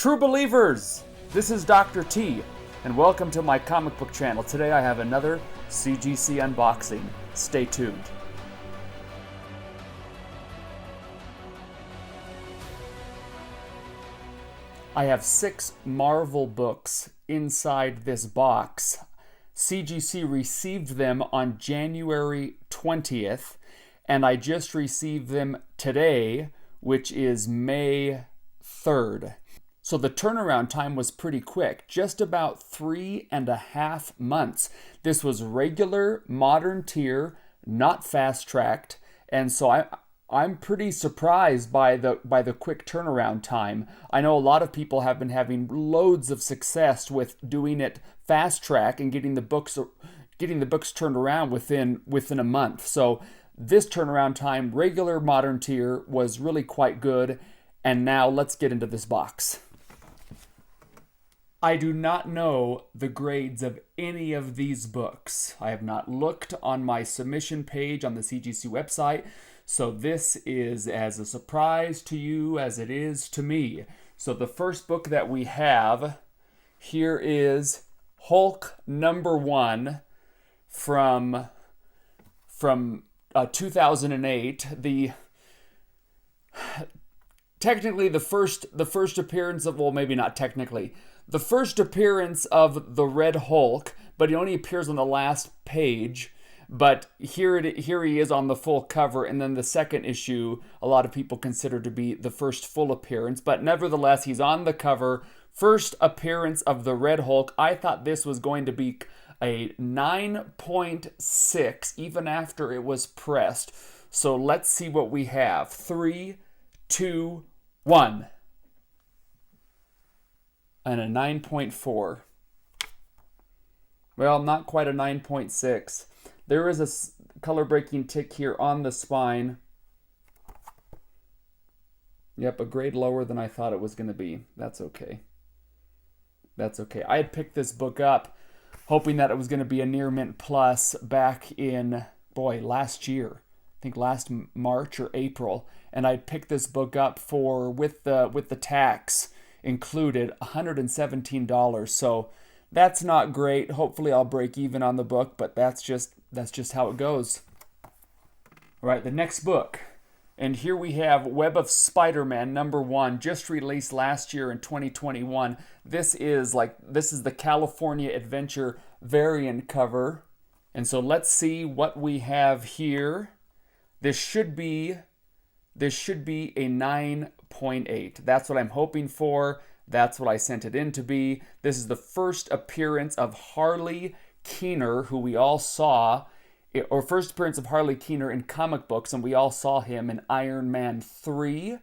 True believers, this is Dr. T, and welcome to my comic book channel. Today I have another CGC unboxing. Stay tuned. I have 6 Marvel books inside this box. CGC received them on January 20th, and I just received them today, which is May 3rd. So the turnaround time was pretty quick, just about 3.5 months. This was regular modern tier, not fast-tracked, and so I'm pretty surprised by the quick turnaround time. I know a lot of people have been having loads of success with doing it fast track and getting the books turned around within a month. So this turnaround time, regular modern tier, was really quite good. And now let's get into this box. I do not know the grades of any of these books. I have not looked on my submission page on the CGC website. So this is as a surprise to you as it is to me. So the first book that we have here is Hulk #1 from 2008. Technically the first appearance of, well, maybe not technically, the first appearance of the Red Hulk, but he only appears on the last page. But here he is on the full cover, and then the second issue, a lot of people consider to be the first full appearance. But nevertheless, he's on the cover. First appearance of the Red Hulk. I thought this was going to be a 9.6, even after it was pressed. So let's see what we have. 3, 2, 1. And a 9.4. Well, not quite a 9.6. There is a color breaking tick here on the spine. Yep, a grade lower than I thought it was going to be. That's okay. That's okay. I had picked this book up hoping that it was going to be a near mint plus back in, last year. I think last March or April. And I picked this book up for, with the tax included, $117. So that's not great. Hopefully I'll break even on the book, but that's just how it goes. All right, the next book. And here we have Web of Spider-Man #1, just released last year in 2021. This is the California Adventure variant cover. And so let's see what we have here. This should be a 9.8. That's what I'm hoping for. That's what I sent it in to be. This is the first appearance of Harley Keener, who we all saw, or first appearance of Harley Keener in comic books, and we all saw him in Iron Man 3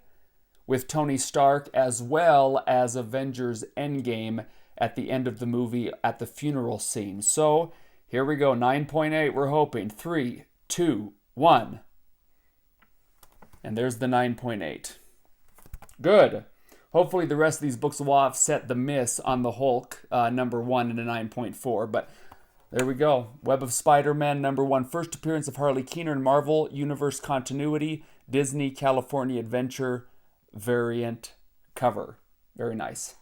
with Tony Stark, as well as Avengers Endgame at the end of the movie at the funeral scene. So here we go, 9.8, we're hoping. 3, 2, 1. And there's the 9.8. Good. Hopefully the rest of these books will offset the miss on the Hulk #1 and a 9.4, but there we go. Web of Spider-Man #1, first appearance of Harley Keener in Marvel Universe Continuity, Disney California Adventure variant cover. Very nice.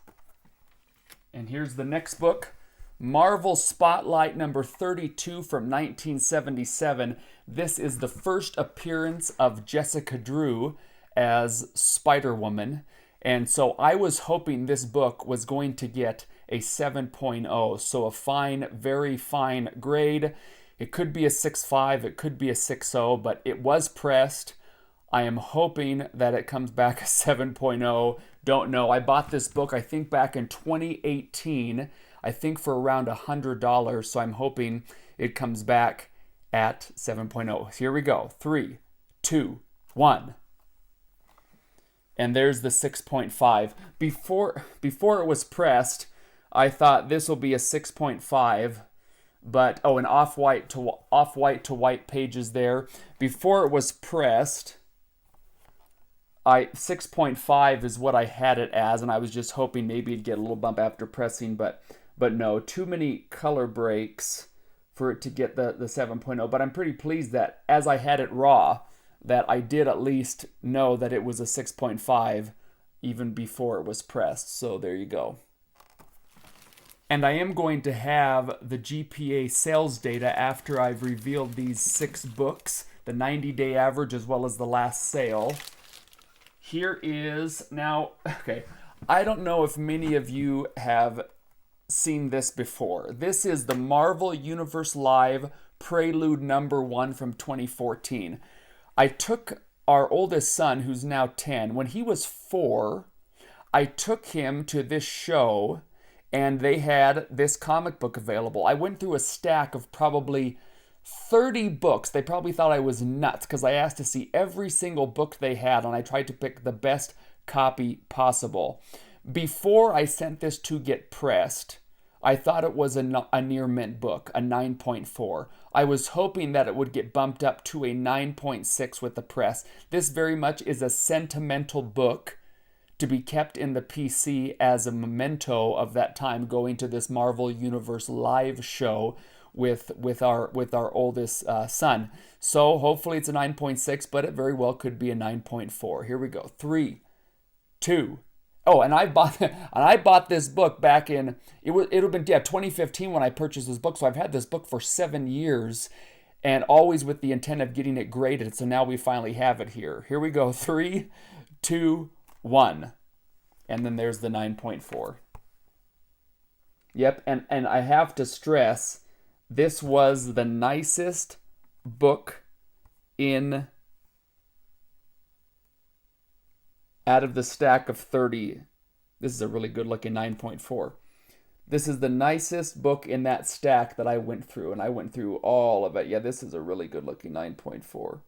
And here's the next book, Marvel Spotlight #32 from 1977. This is the first appearance of Jessica Drew as Spider-Woman. And so I was hoping this book was going to get a 7.0, so a fine, very fine grade. It could be a 6.5, it could be a 6.0, but it was pressed. I am hoping that it comes back a 7.0. Don't know. I bought this book, I think, back in 2018, I think for around $100, so I'm hoping it comes back at 7.0. Here we go. 3, 2, 1. And there's the 6.5. Before it was pressed, I thought this will be a 6.5, but and off-white to white pages there. Before it was pressed, 6.5 is what I had it as, and I was just hoping maybe it'd get a little bump after pressing, but no, too many color breaks for it to get the 7.0. But I'm pretty pleased that as I had it raw, that I did at least know that it was a 6.5 even before it was pressed. So there you go. And I am going to have the GPA sales data after I've revealed these 6 books, the 90-day average as well as the last sale. Here is, now, okay, I don't know if many of you have seen this before. This is the Marvel Universe Live Prelude #1 from 2014. I took our oldest son, who's now 10, when he was 4, I took him to this show, and they had this comic book available. I went through a stack of probably 30 books. They probably thought I was nuts because I asked to see every single book they had, and I tried to pick the best copy possible. Before I sent this to get pressed, I thought it was a near mint book, a 9.4. I was hoping that it would get bumped up to a 9.6 with the press. This very much is a sentimental book to be kept in the PC as a memento of that time going to this Marvel Universe live show with our oldest son. So hopefully it's a 9.6, but it very well could be a 9.4. Here we go. 3, 2. Oh, and I bought this book back in it would have been 2015 when I purchased this book. So I've had this book for 7 years, and always with the intent of getting it graded. So now we finally have it here. Here we go. 3, 2, 1. And then there's the 9.4. Yep, and I have to stress, this was the nicest book out of the stack of 30. This is a really good looking 9.4. This is the nicest book in that stack that I went through, and I went through all of it. Yeah, this is a really good looking 9.4.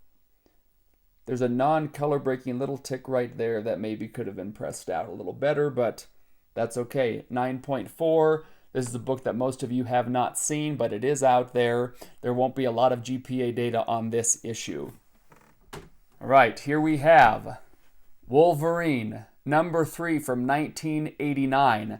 There's a non-color breaking little tick right there that maybe could have been pressed out a little better, but that's okay. 9.4. This is a book that most of you have not seen, but it is out there. There won't be a lot of GPA data on this issue. All right, here we have Wolverine, #3 from 1989.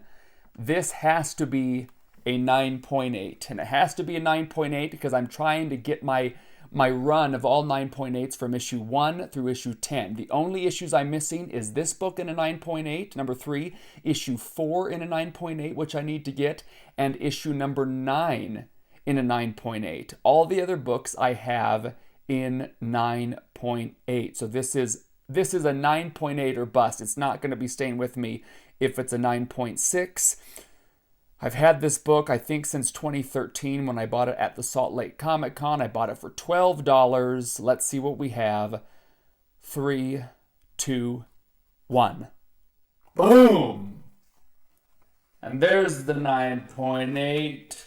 This has to be a 9.8, and it has to be a 9.8 because I'm trying to get my run of all 9.8s from issue 1 through issue 10. The only issues I'm missing is this book in a 9.8, #3, issue 4 in a 9.8, which I need to get, and issue #9 in a 9.8. All the other books I have in 9.8. So this is a 9.8 or bust. It's not going to be staying with me if it's a 9.6. I've had this book, I think, since 2013 when I bought it at the Salt Lake Comic Con. I bought it for $12. Let's see what we have. 3, 2, 1. Boom! And there's the 9.8.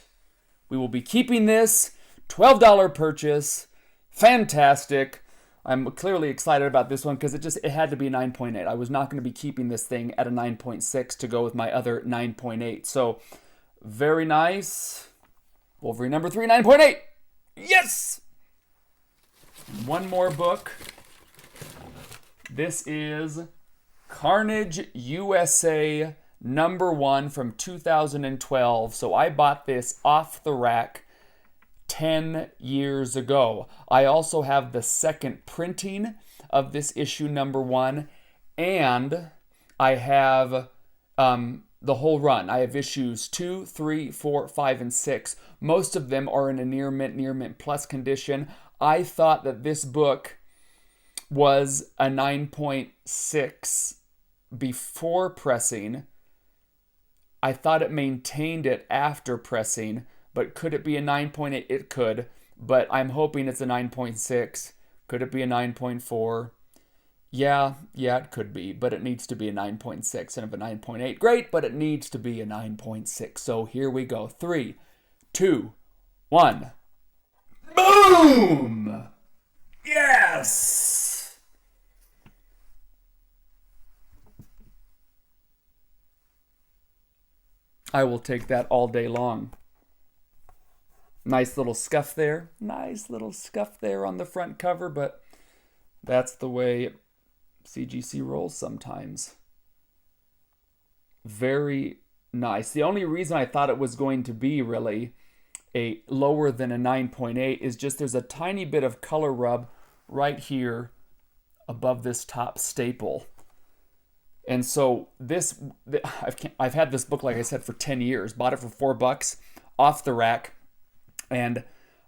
We will be keeping this. $12 purchase. Fantastic. I'm clearly excited about this one because it had to be a 9.8. I was not going to be keeping this thing at a 9.6 to go with my other 9.8. So, very nice. Wolverine #3, 9.8. Yes! One more book. This is Carnage USA #1 from 2012. So I bought this off the rack 10 years ago. I also have the second printing of this issue #1, and I have the whole run. I have issues 2, 3, 4, 5, and 6. Most of them are in a near mint plus condition. I thought that this book was a 9.6 before pressing. I thought it maintained it after pressing, but could it be a 9.8? It could, but I'm hoping it's a 9.6. Could it be a 9.4? Yeah, it could be, but it needs to be a 9.6. And if a 9.8, great, but it needs to be a 9.6. So here we go. 3, 2, 1. Boom! Yes! I will take that all day long. Nice little scuff there. Nice little scuff there on the front cover, but that's the way CGC rolls sometimes. Very nice. The only reason I thought it was going to be really a lower than a 9.8 is just there's a tiny bit of color rub right here above this top staple. And so I've had this book, like I said, for 10 years. Bought it for $4 off the rack, and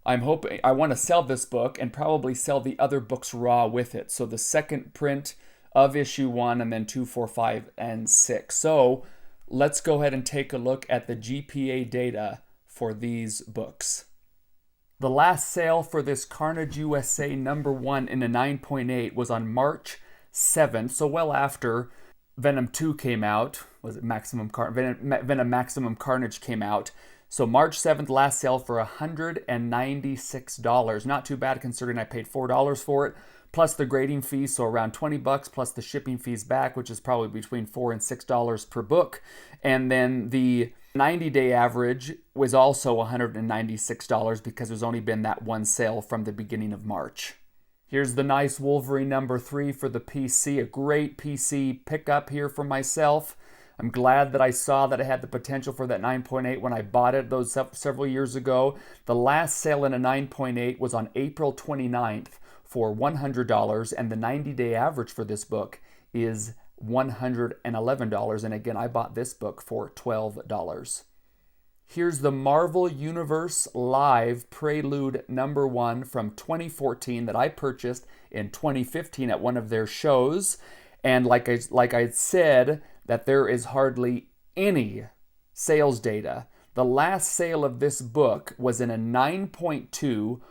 I want to sell this book and probably sell the other books raw with it. So the second print of issue 1, and then 2, 4, 5, and 6. So let's go ahead and take a look at the GPA data for these books. The last sale for this Carnage USA #1 in a 9.8 was on March 7th, so well after Venom 2 came out. Was it Venom Maximum Carnage came out. So March 7th, last sale for $196. Not too bad considering I paid $4 for it, plus the grading fee, so around $20, plus the shipping fees back, which is probably between $4 and $6 per book. And then the 90-day average was also $196 because there's only been that one sale from the beginning of March. Here's the nice Wolverine #3 for the PC, a great PC pickup here for myself. I'm glad that I saw that it had the potential for that 9.8 when I bought it those several years ago. The last sale in a 9.8 was on April 29th for $100, and the 90-day average for this book is $111. And again, I bought this book for $12. Here's the Marvel Universe Live Prelude #1 from 2014 that I purchased in 2015 at one of their shows. And like I said, that there is hardly any sales data. The last sale of this book was in a 9.2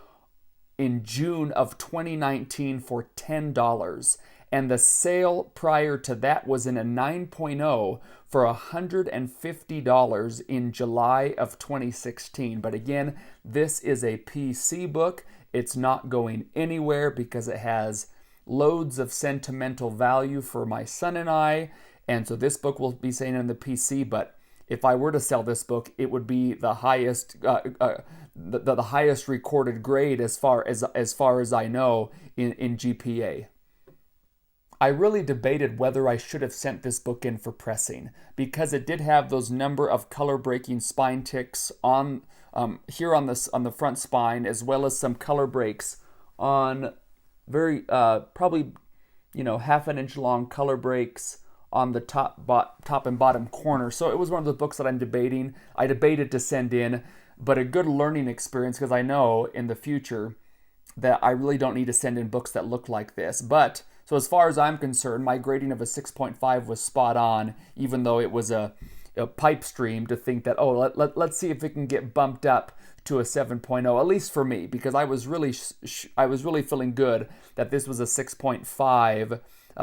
in June of 2019 for $10. And the sale prior to that was in a 9.0 for $150 in July of 2016. But again, this is a PC book. It's not going anywhere because it has loads of sentimental value for my son and I. And so this book will be staying in the PC, but if I were to sell this book, it would be the highest the highest recorded grade as far as I know in GPA. I really debated whether I should have sent this book in for pressing because it did have those number of color breaking spine ticks on here on the front spine, as well as some color breaks on very probably half an inch long color breaks on the top and bottom corner. So it was one of the books that I debated to send in, but a good learning experience because I know in the future that I really don't need to send in books that look like this. But so as far as I'm concerned, my grading of a 6.5 was spot on, even though it was a pipe stream to think that, let's see if it can get bumped up to a 7.0, at least for me, because I was really feeling good that this was a 6.5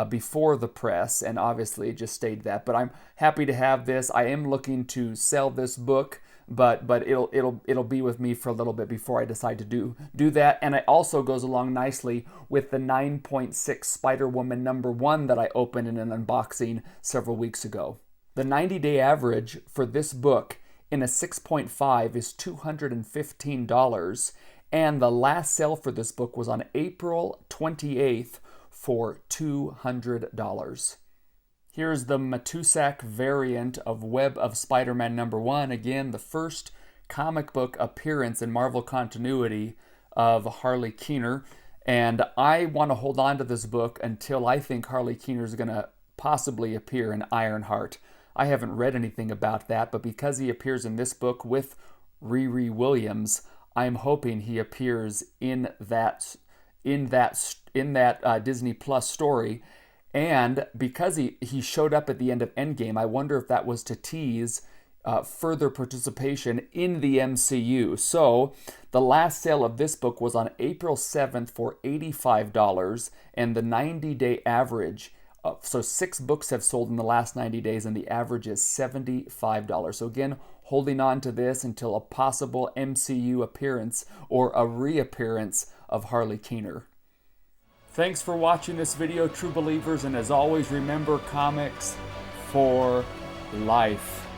before the press, and obviously it just stayed that. But I'm happy to have this. I am looking to sell this book, but it'll be with me for a little bit before I decide to do that. And it also goes along nicely with the 9.6 Spider-Woman #1 that I opened in an unboxing several weeks ago. The 90-day average for this book in a 6.5 is $215, and the last sale for this book was on April 28th for $200. Here's the Matusak variant of Web of Spider-Man #1. Again, the first comic book appearance in Marvel continuity of Harley Keener. And I want to hold on to this book until I think Harley Keener is going to possibly appear in Ironheart. I haven't read anything about that, but because he appears in this book with Riri Williams, I'm hoping he appears in that Disney Plus story. And because he showed up at the end of Endgame, I wonder if that was to tease further participation in the MCU. So the last sale of this book was on April 7th for $85, and the 90-day average, so 6 books have sold in the last 90 days, and the average is $75. So again, holding on to this until a possible MCU appearance or a reappearance of Harley Keener. Thanks for watching this video, true believers, and as always, remember, comics for life.